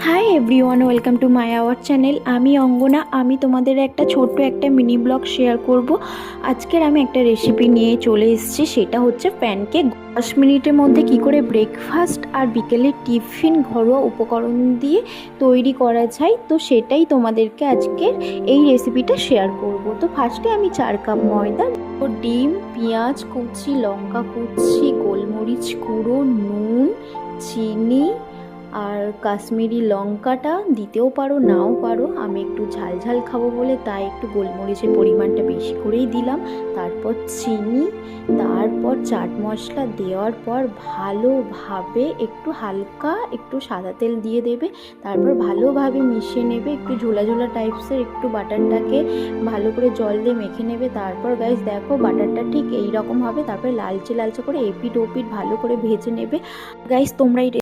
Hi everyone, welcome to my our channel. আমি অঙ্গনা। আমি তোমাদের একটা ছোট্ট একটা মিনি ব্লগ শেয়ার করব। আজকের আমি একটা রেসিপি নিয়ে চলে এসেছি, সেটা হচ্ছে প্যানকেক। 10 মিনিটের মধ্যে কি করে ব্রেকফাস্ট আর বিকেলের টিফিন ঘরোয়া উপকরণ দিয়ে তৈরি করা যায়, তো সেটাই তোমাদেরকে আজকের এই রেসিপিটা শেয়ার করব। তো ফার্স্টে আমি 4 কাপ ময়দা, ডিম, পেঁয়াজ কুচি, লঙ্কা কুচি, গোলমরিচ গুঁড়ো, নুন, চিনি আর কাশ্মীরি লঙ্কাটা দিতেও পারো, নাও পারো। আমি একটু ঝাল ঝাল খাবো বলে তাই একটু গোলমরিচের পরিমাণটা বেশি করেই দিলাম। তারপর চিনি, তারপর চাট মশলা দেওয়ার পর ভালোভাবে একটু হালকা একটু সাদা তেল দিয়ে দেবে। তারপর ভালোভাবে মিশিয়ে নেবে, একটু ঝোলা ঝোলা টাইপসের একটু বাটারটাকে ভালো করে জল দিয়ে মেখে নেবে। তারপর গাইস দেখো বাটারটা ঠিক এই রকম হবে। তারপরে লালচে লালচে করে এপিট ওপিট ভালো করে ভেজে নেবে। গাইস তোমরা